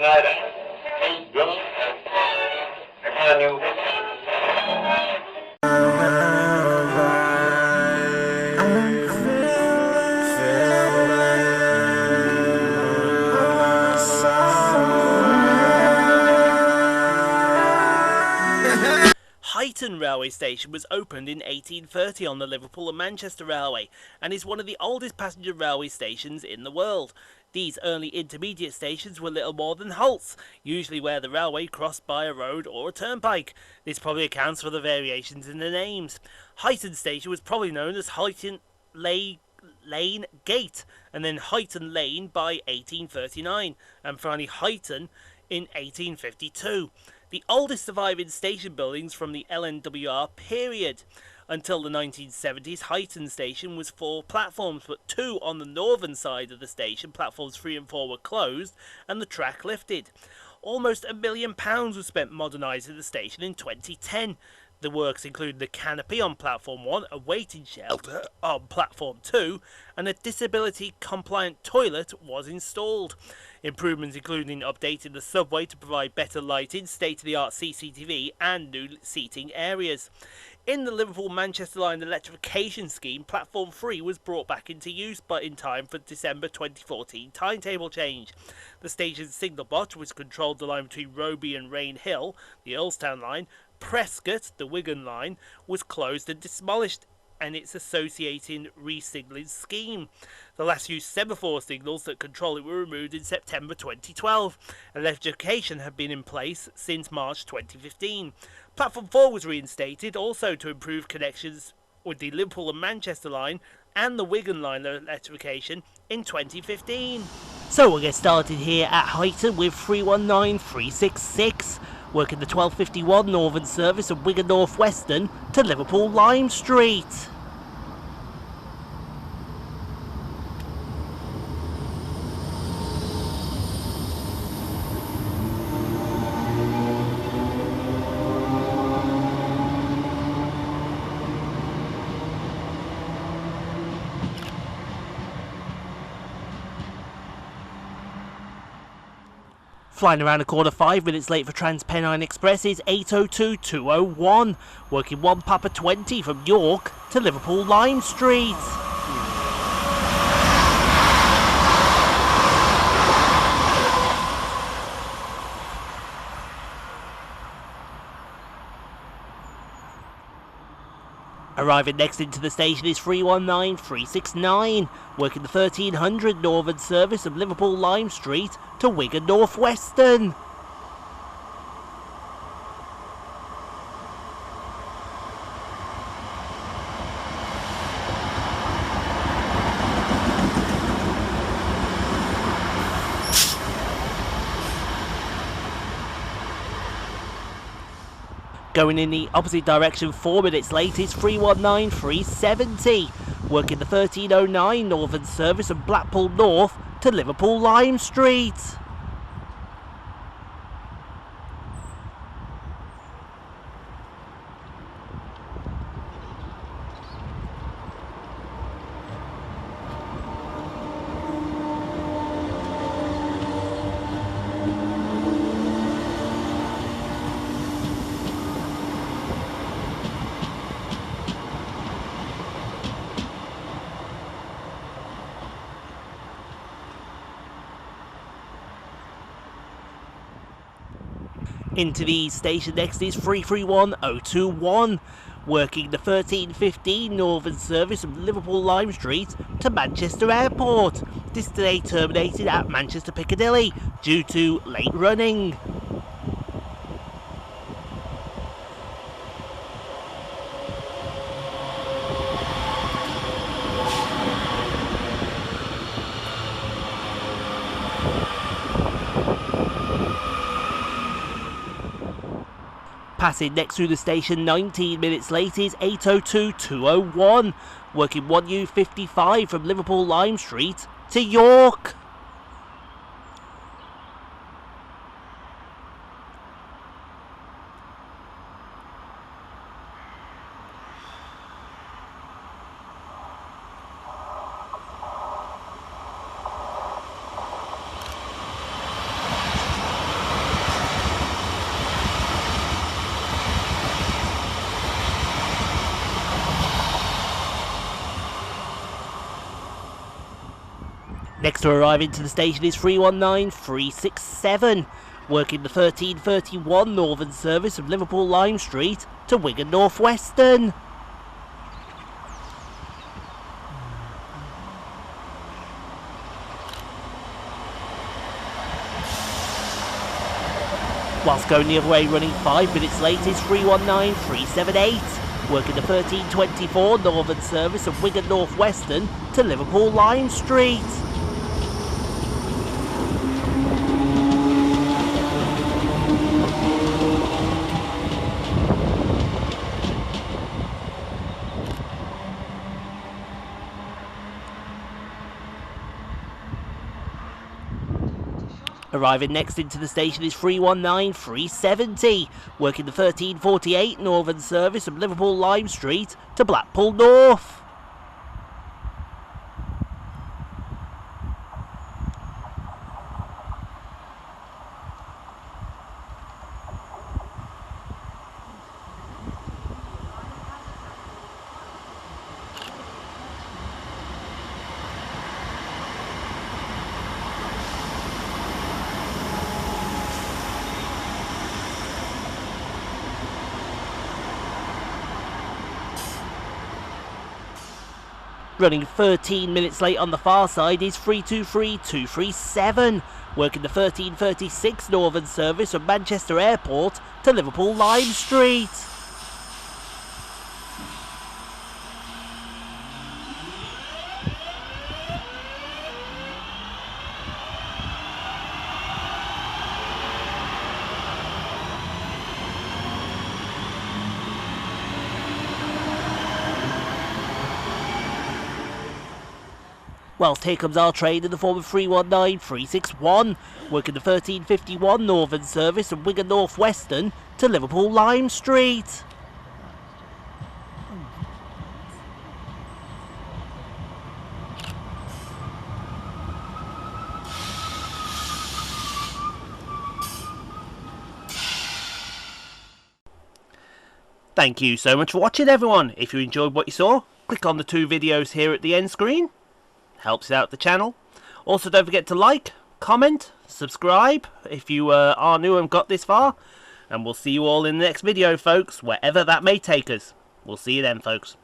Huyton railway station was opened in 1830 on the Liverpool and Manchester Railway and is one of the oldest passenger railway stations in the world. These early intermediate stations were little more than halts, usually where the railway crossed by a road or a turnpike. This probably accounts for the variations in the names. Huyton station was probably known as Huyton Lane Gate, and then Huyton Lane by 1839, and finally Huyton in 1852. The oldest surviving station buildings from the LNWR period. Until the 1970s, Huyton Station was 4 platforms, but 2 on the northern side of the station, platforms 3 and 4 were closed, and the track lifted. Almost £1 million was spent modernising the station in 2010. The works included a canopy on platform 1, a waiting shelter on platform 2, and a disability-compliant toilet was installed. Improvements including updating the subway to provide better lighting, state-of-the-art CCTV, and new seating areas. In the Liverpool-Manchester line electrification scheme, platform 3 was brought back into use, but in time for December 2014 timetable change. The station's signal box, which controlled the line between Roby and Rain Hill, the Earlstown line, Prescott, the Wigan line, was closed and demolished, and its associating re-signalling scheme. The last used semaphore signals that control it were removed in September 2012. Electrification had been in place since March 2015. Platform 4 was reinstated, also to improve connections with the Liverpool and Manchester line and the Wigan line electrification in 2015. So we'll get started here at Huyton with 319366. Working the 1251 Northern service of Wigan North Western to Liverpool Lime Street. Flying around the corner 5 minutes late for Transpennine Express is 802-201, working 1 Papa 20 from York to Liverpool Lime Street. Arriving next into the station is 319369, working the 1300 Northern service of Liverpool Lime Street to Wigan North Western. Going in the opposite direction 4 minutes late is 319370, working the 1309 Northern service of Blackpool North to Liverpool Lime Street. Into the station next is 331021, working the 1315 Northern service from Liverpool Lime Street to Manchester Airport. This today terminated at Manchester Piccadilly due to late running. Passing next through the station 19 minutes late is 802-201, working 1U55 from Liverpool Lime Street to York. Next to arrive into the station is 319367, working the 1331 Northern service of Liverpool Lime Street to Wigan North Western. Whilst going the other way, running 5 minutes late, is 319378, working the 1324 Northern service of Wigan North Western to Liverpool Lime Street. Arriving next into the station is 319370, working the 1348 Northern service of Liverpool Lime Street to Blackpool North. Running 13 minutes late on the far side is 323237, working the 1336 Northern service from Manchester Airport to Liverpool Lime Street. Whilst here comes our train in the form of 319361, working the 1351 Northern service from Wigan North Western to Liverpool Lime Street. Thank you so much for watching, everyone. If you enjoyed what you saw, click on the 2 videos here at the end screen. Helps out the channel. Also, don't forget to like, comment, subscribe if you are new and got this far. And we'll see you all in the next video, folks, wherever that may take us. We'll see you then, folks.